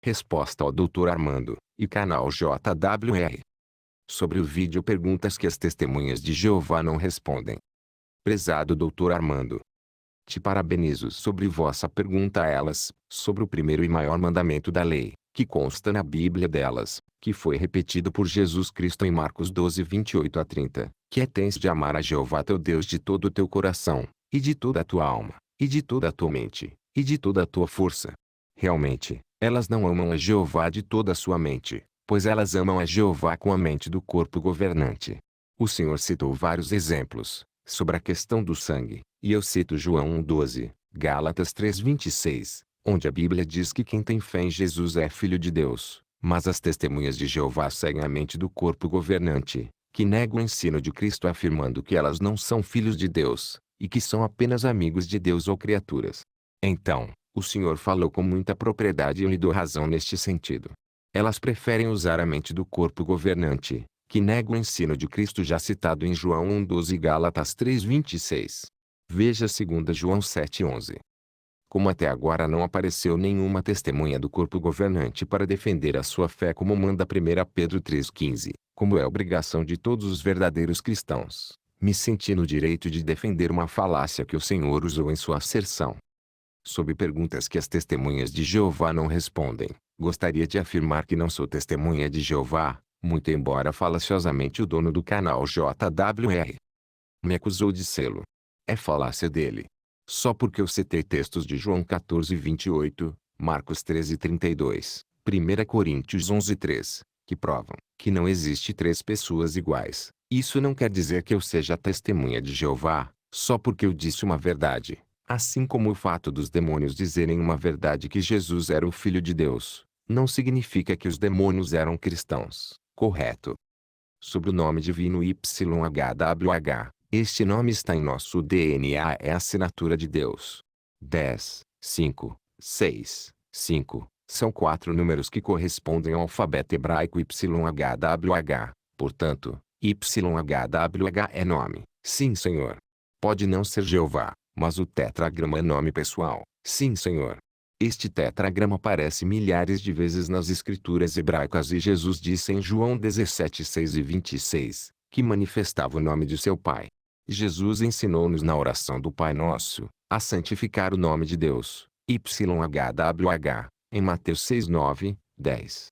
Resposta ao Dr. Armando, e canal JWR. Sobre o vídeo perguntas que as testemunhas de Jeová não respondem. Prezado Dr. Armando, te parabenizo sobre vossa pergunta a elas, sobre o primeiro e maior mandamento da lei, que consta na Bíblia delas, que foi repetido por Jesus Cristo em Marcos 12, 28 a 30, que é tens de amar a Jeová teu Deus de todo o teu coração, e de toda a tua alma, e de toda a tua mente, e de toda a tua força. Realmente, elas não amam a Jeová de toda a sua mente, pois elas amam a Jeová com a mente do corpo governante. O Senhor citou vários exemplos sobre a questão do sangue, e eu cito João 1,12, Gálatas 3,26, onde a Bíblia diz que quem tem fé em Jesus é filho de Deus, mas as testemunhas de Jeová seguem a mente do corpo governante, que nega o ensino de Cristo afirmando que elas não são filhos de Deus, e que são apenas amigos de Deus ou criaturas. Então, o Senhor falou com muita propriedade e eu lhe dou razão neste sentido. Elas preferem usar a mente do corpo governante, que nega o ensino de Cristo já citado em João 1,12 e Gálatas 3,26. Veja 2 João 7,11. Como até agora não apareceu nenhuma testemunha do corpo governante para defender a sua fé como manda 1 Pedro 3,15, como é obrigação de todos os verdadeiros cristãos, me senti no direito de defender uma falácia que o Senhor usou em sua asserção. Sob perguntas que as testemunhas de Jeová não respondem, gostaria de afirmar que não sou testemunha de Jeová, muito embora falaciosamente o dono do canal JWR me acusou de sê-lo. É falácia dele. Só porque eu citei textos de João 14:28, Marcos 13:32, 1 Coríntios 11:3, que provam que não existe três pessoas iguais. Isso não quer dizer que eu seja a testemunha de Jeová, só porque eu disse uma verdade. Assim como o fato dos demônios dizerem uma verdade que Jesus era o Filho de Deus, não significa que os demônios eram cristãos, correto? Sobre o nome divino YHWH, este nome está em nosso DNA, é a assinatura de Deus. 10, 5, 6, 5, são 4 números que correspondem ao alfabeto hebraico YHWH, portanto, YHWH é nome, sim Senhor. Pode não ser Jeová, mas o tetragrama é nome pessoal, sim Senhor. Este tetragrama aparece milhares de vezes nas escrituras hebraicas e Jesus disse em João 17:6 e 26, que manifestava o nome de seu Pai. Jesus ensinou-nos na oração do Pai Nosso, a santificar o nome de Deus, YHWH, em Mateus 6:9, 10.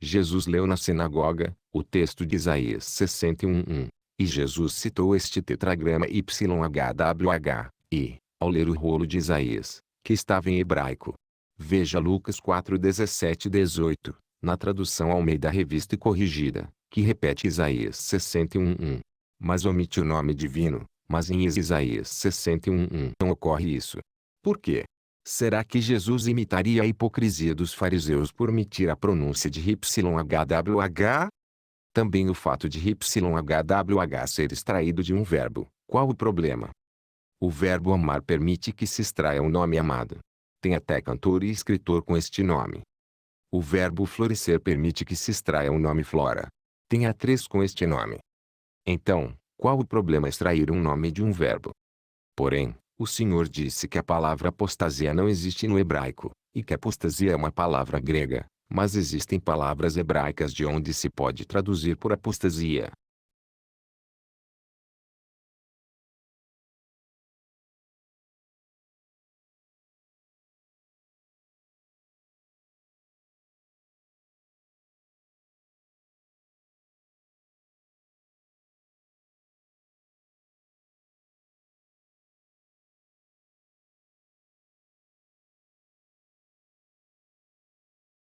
Jesus leu na sinagoga, o texto de Isaías 61:1, e Jesus citou este tetragrama YHWH, e, ao ler o rolo de Isaías, que estava em hebraico. Veja Lucas 4:17 e 18, na tradução Almeida Revista e Corrigida, que repete Isaías 61:1. Mas omite o nome divino, mas em Isaías 61:1 não ocorre isso. Por quê? Será que Jesus imitaria a hipocrisia dos fariseus por omitir a pronúncia de YHWH? Também o fato de YHWH ser extraído de um verbo, qual o problema? O verbo amar permite que se extraia o nome amado. Tem até cantor e escritor com este nome. O verbo florescer permite que se extraia o nome Flora. Tem atriz com este nome. Então, qual o problema extrair um nome de um verbo? Porém, o Senhor disse que a palavra apostasia não existe no hebraico, e que apostasia é uma palavra grega, mas existem palavras hebraicas de onde se pode traduzir por apostasia.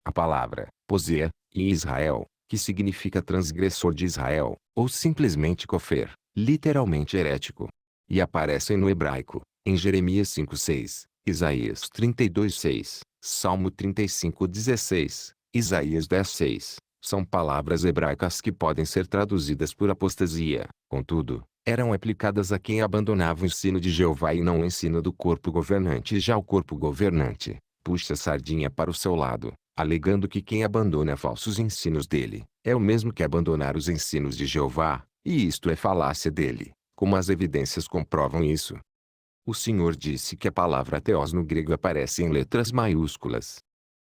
A palavra, posea, em Israel, que significa transgressor de Israel, ou simplesmente kofer, literalmente herético. E aparecem no hebraico, em Jeremias 5:6, Isaías 32:6, Salmo 35:16, Isaías 10:6. São palavras hebraicas que podem ser traduzidas por apostasia, contudo, eram aplicadas a quem abandonava o ensino de Jeová e não o ensino do corpo governante. Já o corpo governante, puxa a sardinha para o seu lado, alegando que quem abandona falsos ensinos dele, é o mesmo que abandonar os ensinos de Jeová, e isto é falácia dele, como as evidências comprovam isso. O Senhor disse que a palavra theos no grego aparece em letras maiúsculas.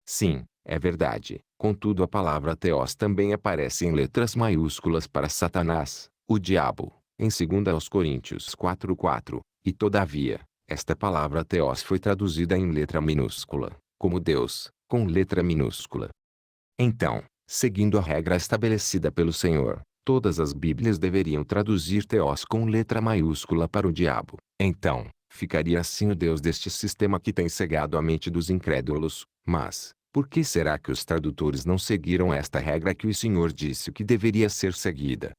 Sim, É verdade. Contudo, a palavra Theos também aparece em letras maiúsculas para Satanás, o diabo, em 2 aos Coríntios 4:4, e todavia, esta palavra Theos foi traduzida em letra minúscula, como Deus, com letra minúscula. Então, seguindo a regra estabelecida pelo Senhor, todas as Bíblias deveriam traduzir Theos com letra maiúscula para o diabo. Então, ficaria assim o Deus deste sistema que tem cegado a mente dos incrédulos. Mas, por que será que os tradutores não seguiram esta regra que o Senhor disse que deveria ser seguida?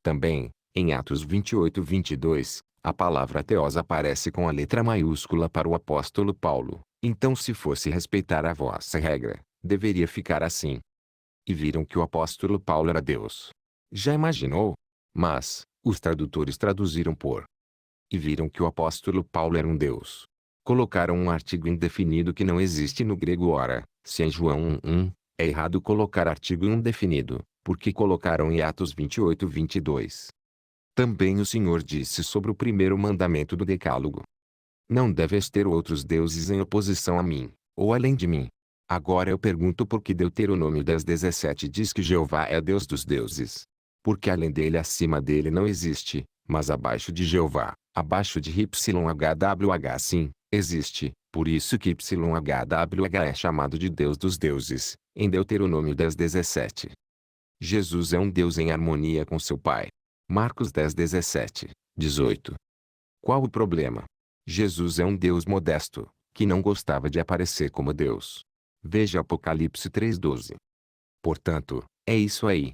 Também, em Atos 28:22, a palavra Theos aparece com a letra maiúscula para o apóstolo Paulo. Então, se fosse respeitar a vossa regra, deveria ficar assim. E viram que o apóstolo Paulo era Deus. Já imaginou? Mas, os tradutores traduziram por. E viram que o apóstolo Paulo era um Deus. Colocaram um artigo indefinido que não existe no grego. Ora, se em João 1:1, é errado colocar artigo indefinido, porque colocaram em Atos 28:22. Também o Senhor disse sobre o primeiro mandamento do Decálogo: não deves ter outros deuses em oposição a mim, ou além de mim. Agora eu pergunto por que Deuteronômio 10:17 diz que Jeová é Deus dos deuses. Porque além dele e acima dele não existe, mas abaixo de Jeová, abaixo de YHWH sim, existe. Por isso que YHWH é chamado de Deus dos deuses, em Deuteronômio 10:17. Jesus é um Deus em harmonia com seu Pai. Marcos 10:17-18. Qual o problema? Jesus é um Deus modesto, que não gostava de aparecer como Deus. Veja Apocalipse 3:12. Portanto, é isso aí.